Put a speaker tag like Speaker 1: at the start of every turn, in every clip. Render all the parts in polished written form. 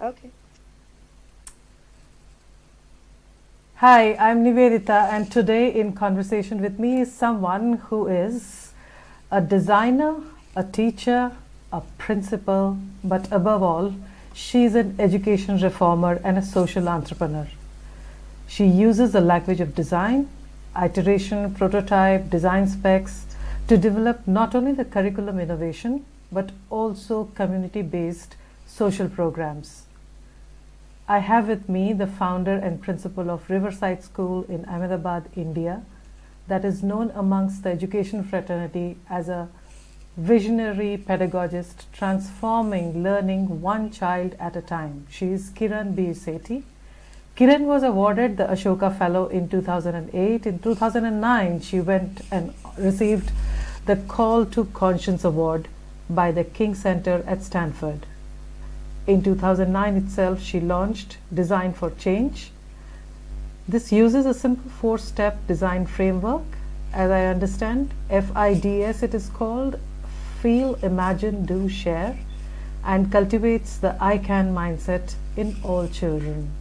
Speaker 1: Okay.
Speaker 2: Hi, I'm Nivedita, and today in conversation with me is someone who is a designer, a teacher, a principal, but above all, she's an education reformer and a social entrepreneur. She uses the language of design, iteration, prototype, design specs to develop not only the curriculum innovation but also community based social programs. I have with me the founder and principal of Riverside School in Ahmedabad, India, that is known amongst the education fraternity as a visionary pedagogist transforming learning one child at a time. She is Kiran Bir Sethi. Kiran was awarded the Ashoka Fellow in 2008. In 2009, she went and received the Call to Conscience Award by the King Center at Stanford. In 2009 itself, she launched Design for Change. This uses a simple four-step design framework, as I understand. FIDS it is called, Feel, Imagine, Do, Share, and cultivates the I Can mindset in all children.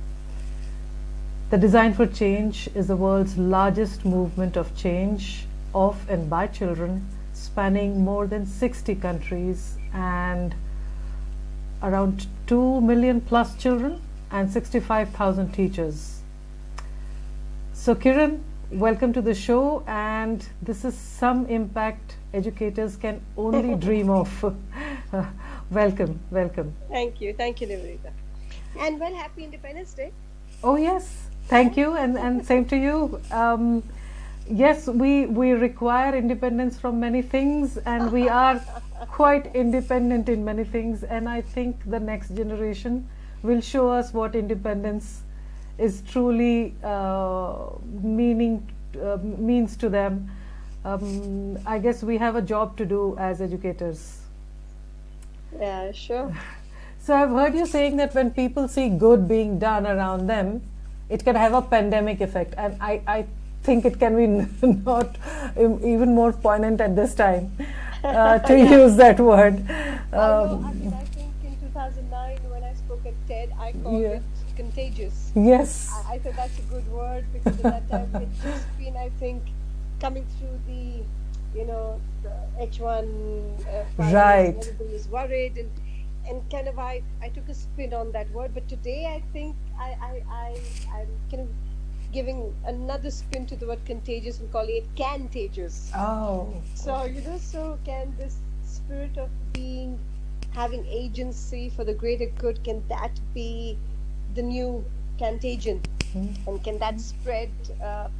Speaker 2: The Design for Change is the world's largest movement of change of and by children, spanning more than 60 countries and around 2 million plus children and 65,000 teachers. So Kiran, welcome to the show, and this is some impact educators can only dream of. Welcome.
Speaker 1: Thank you, Nivedita. And well, happy Independence Day.
Speaker 2: Oh yes, thank you, and same to you. Yes, we require independence from many things, and we are quite independent in many things, and I think the next generation will show us what independence is truly means to them. I guess we have a job to do as educators.
Speaker 1: Yeah, sure.
Speaker 2: So I've heard you saying that when people see good being done around them, it can have a pandemic effect, and I think it can be not even more poignant at this time to use that word.
Speaker 1: I think in 2009 when I spoke at TED, I called it contagious.
Speaker 2: Yes.
Speaker 1: I thought that's a good word because at that time it just been, I think, coming through the H1
Speaker 2: Right.
Speaker 1: everybody was worried, and kind of I took a spin on that word. But today I think I'm kind of giving another spin to the word contagious and calling it cantagious.
Speaker 2: Oh.
Speaker 1: So so can this spirit of being, having agency for the greater good, can that be the new contagion? And can that spread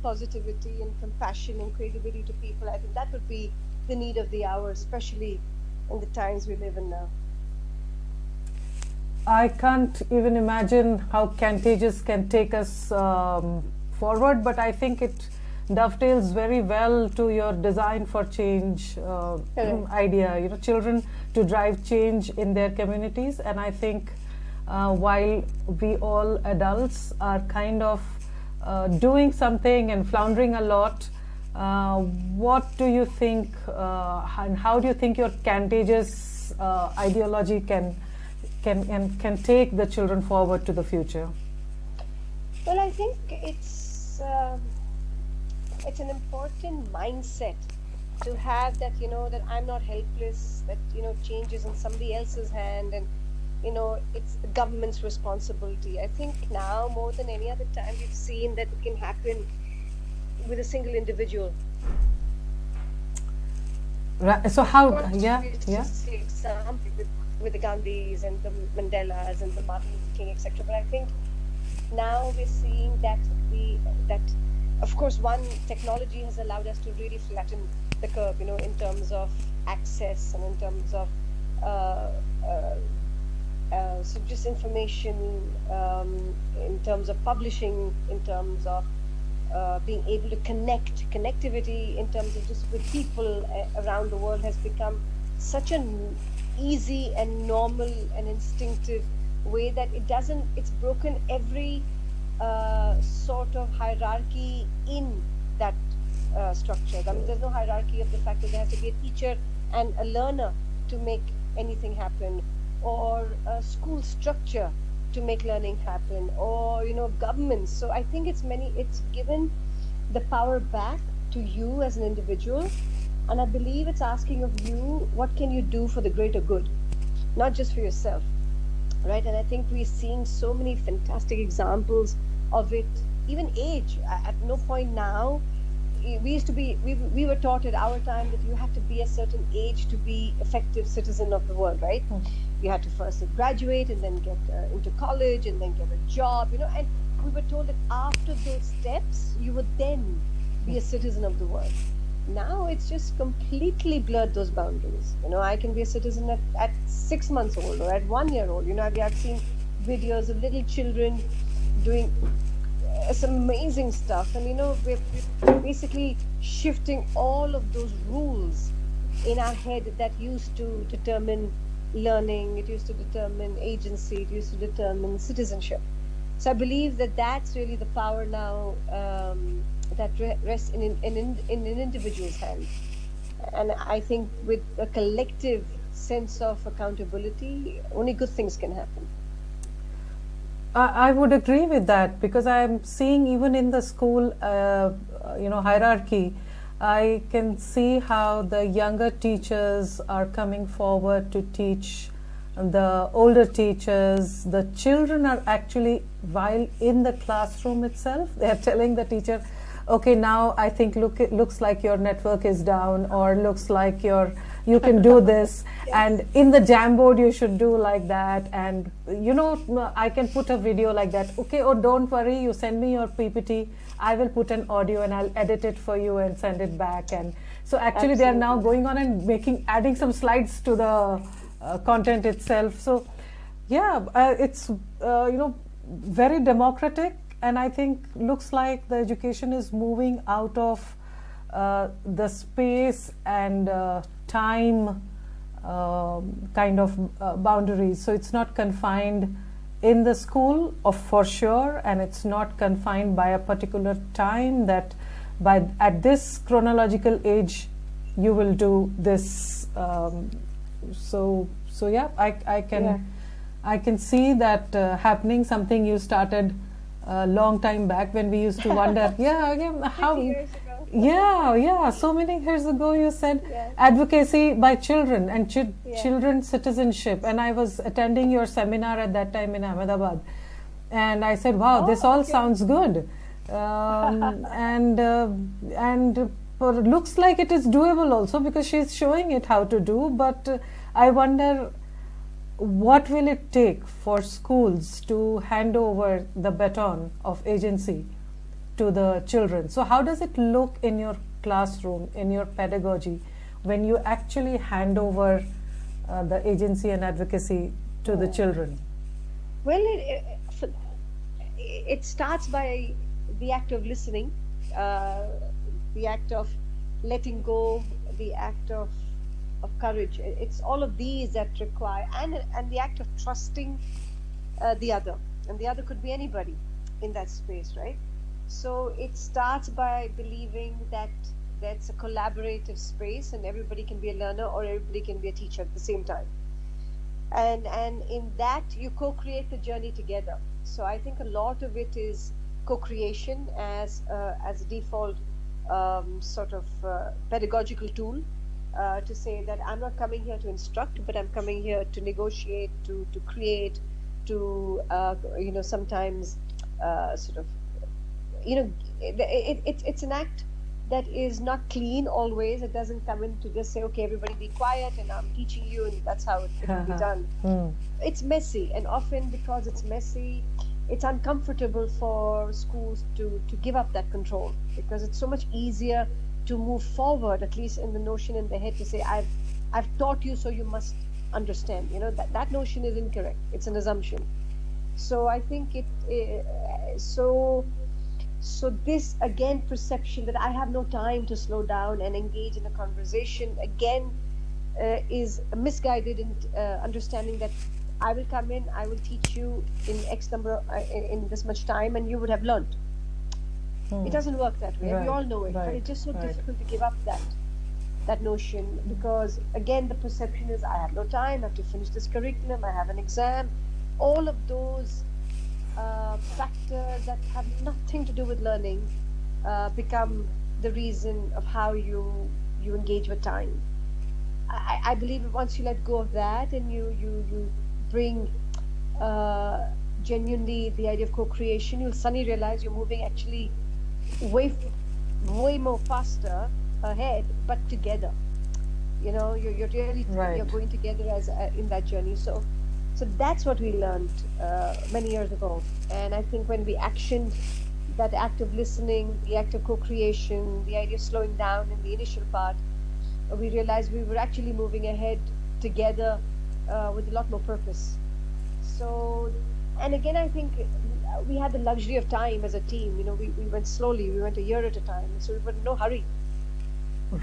Speaker 1: positivity and compassion and credibility to people? I think that would be the need of the hour, especially in the times we live in now.
Speaker 2: I can't even imagine how contagious can take us forward, but I think it dovetails very well to your design for change idea. Children to drive change in their communities, and I think while we all adults are kind of doing something and floundering a lot, what do you think and how do you think your contagious ideology can take the children forward to the future?
Speaker 1: Well, I think it's an important mindset to have, that that I'm not helpless, that change is in somebody else's hand, and it's the government's responsibility. I think now more than any other time we've seen that it can happen with a single individual.
Speaker 2: Right. So how?
Speaker 1: Yeah. With the Gandhis and the Mandelas and the Martin Luther King, etc. But I think now we're seeing that of course one technology has allowed us to really flatten the curve, in terms of access and in terms of so just information, in terms of publishing, in terms of being able to connectivity, in terms of just with people around the world, has become such an easy and normal and instinctive way that it's broken every sort of hierarchy in that structure. I mean, there's no hierarchy of the fact that there has to be a teacher and a learner to make anything happen, or a school structure to make learning happen, or governments. So I think it's given the power back to you as an individual, and I believe it's asking of you, what can you do for the greater good, not just for yourself, right? And I think we're seeing so many fantastic examples of it. Even age, at no point now, we used to be we were taught at our time that you have to be a certain age to be effective citizen of the world, right? You had to first graduate and then get into college and then get a job, and we were told that after those steps you would then be a citizen of the world. Now it's just completely blurred those boundaries. I can be a citizen at 6 months old or at 1 year old. I've seen videos of little children doing some amazing stuff, and we're basically shifting all of those rules in our head that used to determine learning, it used to determine agency, it used to determine citizenship. So I believe that that's really the power now, that rests in an individual's hand. And I think with a collective sense of accountability, only good things can happen.
Speaker 2: I would agree with that, because I'm seeing even in the school, hierarchy, I can see how the younger teachers are coming forward to teach the older teachers. The children are actually, while in the classroom itself, they are telling the teacher, okay, now I think it looks like your network is down, or looks like you can do this, yes. And in the Jamboard you should do like that, and I can put a video like that. Okay, oh, don't worry, you send me your PPT, I will put an audio and I'll edit it for you and send it back. And so actually they are now going on and adding some slides to the content itself. So yeah, it's very democratic. And I think looks like the education is moving out of the space and time kind of boundaries. So it's not confined in the school, for sure, and it's not confined by a particular time that at this chronological age you will do this. So yeah, I can see that happening. Something you started a long time back when we used to wonder, how
Speaker 1: 50 years ago.
Speaker 2: So many years ago you said,
Speaker 1: yes.
Speaker 2: Advocacy by children and children's citizenship, and I was attending your seminar at that time in Ahmedabad, and I said, wow, this all sounds good, and looks like it is doable also, because she's showing it how to do. But I wonder, what will it take for schools to hand over the baton of agency to the children? So how does it look in your classroom, in your pedagogy, when you actually hand over the agency and advocacy to the children?
Speaker 1: Well, it starts by the act of listening, the act of letting go, the act of courage. It's all of these that require, and the act of trusting the other, and the other could be anybody in that space, right? So it starts by believing that that's a collaborative space, and everybody can be a learner or everybody can be a teacher at the same time, and in that you co-create the journey together. So I think a lot of it is co-creation as a default sort of pedagogical tool. To say that I'm not coming here to instruct, but I'm coming here to negotiate, to create, to sometimes sort of it's an act that is not clean always. It doesn't come in to just say, okay, everybody be quiet and I'm teaching you and that's how it will be done. It's messy, and often because it's messy, it's uncomfortable for schools to give up that control, because it's so much easier to move forward, at least in the notion in the head, to say, I've taught you, so you must understand. That notion is incorrect. It's an assumption. So I think so this, again, perception that I have no time to slow down and engage in a conversation, again, is misguided in understanding that I will come in, I will teach you in X number, in this much time, and you would have learned. It doesn't work that way. Right, we all know it, but it's just so difficult to give up that notion, because again the perception is, I have no time, I have to finish this curriculum, I have an exam, all of those factors that have nothing to do with learning become the reason of how you engage with time. I believe once you let go of that and you bring genuinely the idea of co-creation, you'll suddenly realize you're moving actually way more faster ahead, but together. You're really
Speaker 2: Right.
Speaker 1: you're going together as in that journey. So that's what we learned many years ago. And I think when we actioned that act of listening, the act of co-creation, the idea of slowing down in the initial part, we realized we were actually moving ahead together with a lot more purpose. So, and again, I think we had the luxury of time as a team. We went slowly, we went a year at a time, so we were in no hurry.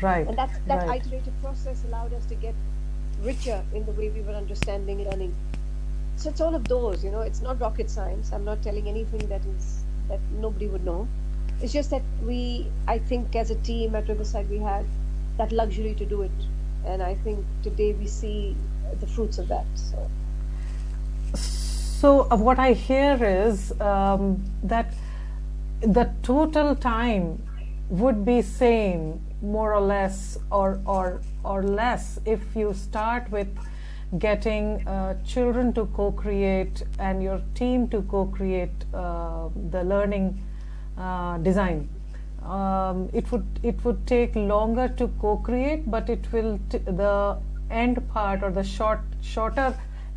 Speaker 2: Right.
Speaker 1: And that
Speaker 2: Right.
Speaker 1: iterative process allowed us to get richer in the way we were understanding learning. So it's all of those. It's not rocket science. I'm not telling anything that nobody would know. It's just that I think as a team at Riverside, we had that luxury to do it. And I think today we see the fruits of that.
Speaker 2: So what I hear is that the total time would be same more or less or less if you start with getting children to co-create and your team to co-create the learning design. It would take longer to co-create, but it will the end part or the shorter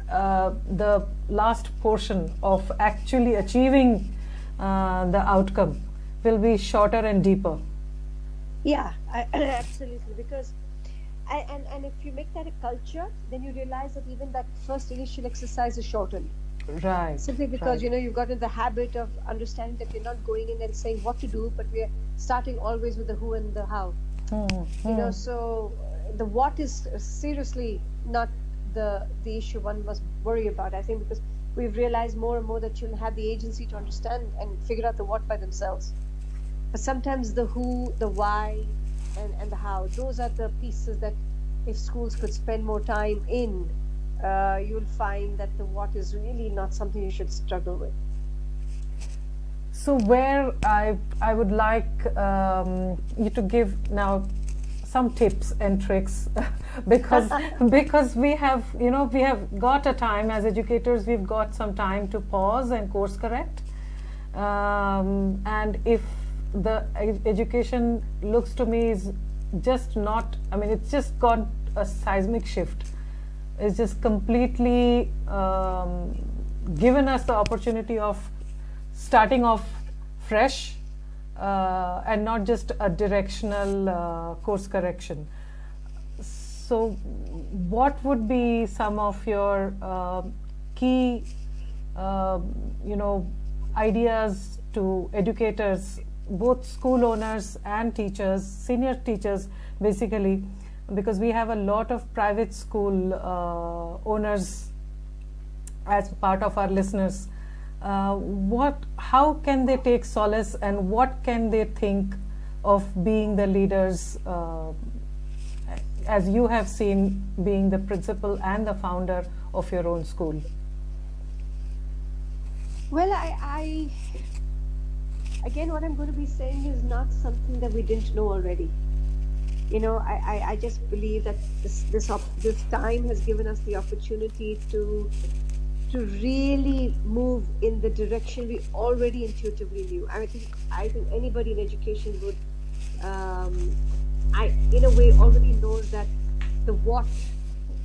Speaker 2: the last portion of actually achieving the outcome will be shorter and deeper.
Speaker 1: Yeah, absolutely. Because and if you make that a culture, then you realize that even that first initial exercise is shortened.
Speaker 2: Right.
Speaker 1: Simply because
Speaker 2: right.
Speaker 1: you've gotten the habit of understanding that you're not going in and saying what to do, but we're starting always with the who and the how. So the what is seriously not the issue one must worry about. I think because we've realized more and more that children have the agency to understand and figure out the what by themselves. But sometimes the who, the why, and the how, those are the pieces that if schools could spend more time in, you'll find that the what is really not something you should struggle with.
Speaker 2: So where I would like you to give now some tips and tricks because we have got a time as educators, we've got some time to pause and course correct, and if the education looks to me is just not, it's just got a seismic shift. It's just completely given us the opportunity of starting off fresh and not just a directional course correction. So what would be some of your key ideas to educators, both school owners and teachers, senior teachers basically, because we have a lot of private school owners as part of our listeners. How can they take solace and what can they think of being the leaders, as you have seen being the principal and the founder of your own school?
Speaker 1: Well, I again, what I'm going to be saying is not something that we didn't know already. I just believe that this time has given us the opportunity to really move in the direction we already intuitively knew. I think anybody in education would, in a way, already knows that the what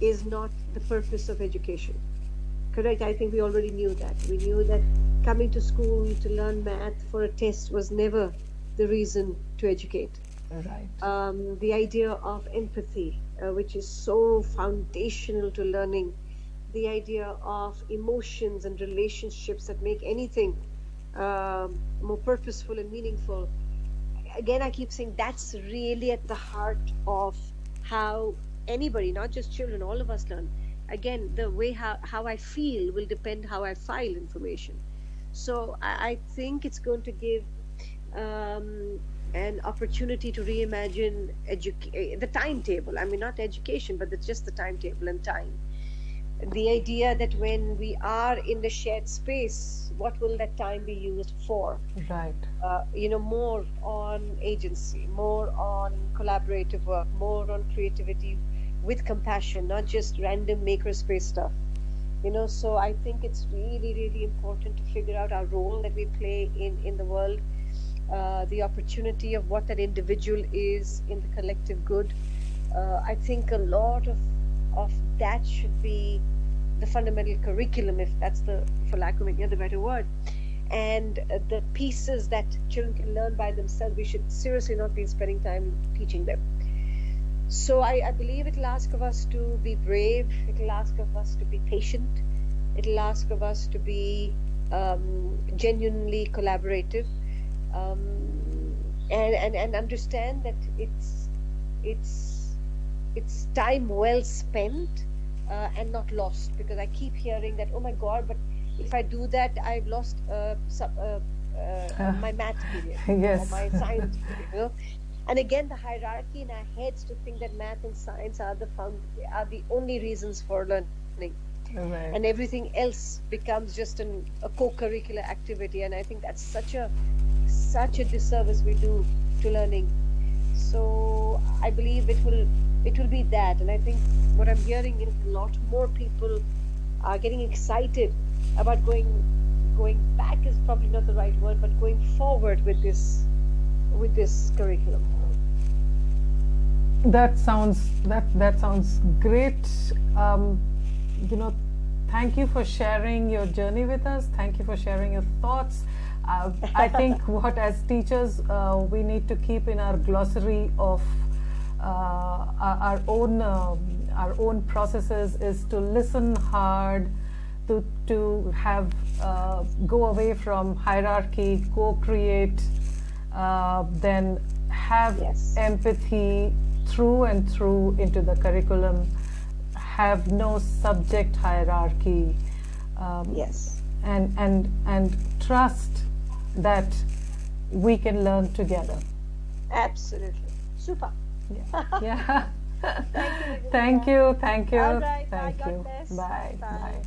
Speaker 1: is not the purpose of education. Correct? I think we already knew that. We knew that coming to school to learn math for a test was never the reason to educate.
Speaker 2: Right.
Speaker 1: The idea of empathy, which is so foundational to learning, the idea of emotions and relationships that make anything more purposeful and meaningful. Again, I keep saying that's really at the heart of how anybody, not just children, all of us learn. Again, the way how I feel will depend how I file information. So I think it's going to give an opportunity to reimagine the timetable. Not education, but just the timetable and time. the idea that when we are in the shared space, what will that time be used for?
Speaker 2: Right.
Speaker 1: More on agency, more on collaborative work, more on creativity with compassion, not just random makerspace stuff. So I think it's really, really important to figure out our role that we play in the world, the opportunity of what that individual is in the collective good. I think a lot of that should be the fundamental curriculum, if that's for lack of any other better word. And the pieces that children can learn by themselves, we should seriously not be spending time teaching them. So I believe it'll ask of us to be brave, it'll ask of us to be patient, it'll ask of us to be genuinely collaborative, and understand that it's time well spent, and not lost, because I keep hearing that, oh my God, but if I do that, I've lost my math period
Speaker 2: Yes.
Speaker 1: or my science period. And again, the hierarchy in our heads to think that math and science are the only reasons for learning,
Speaker 2: Right.
Speaker 1: and everything else becomes just a co-curricular activity. And I think that's such a disservice we do to learning. So I believe it will be that. And I think what I'm hearing is a lot more people are getting excited about going back is probably not the right word, but going forward with this curriculum.
Speaker 2: That sounds great. Thank you for sharing your journey with us. Thank you for sharing your thoughts. I think what as teachers we need to keep in our glossary of our own processes is to listen hard, to have go away from hierarchy, co-create, then have empathy through and through into the curriculum, have no subject hierarchy, and trust that we can learn together.
Speaker 1: Absolutely. Super.
Speaker 2: Yeah.
Speaker 1: Thank you.
Speaker 2: Thank you.
Speaker 1: All right.
Speaker 2: Thank
Speaker 1: Bye.
Speaker 2: you.
Speaker 1: God bless.
Speaker 2: Bye.
Speaker 1: Bye.
Speaker 2: Bye.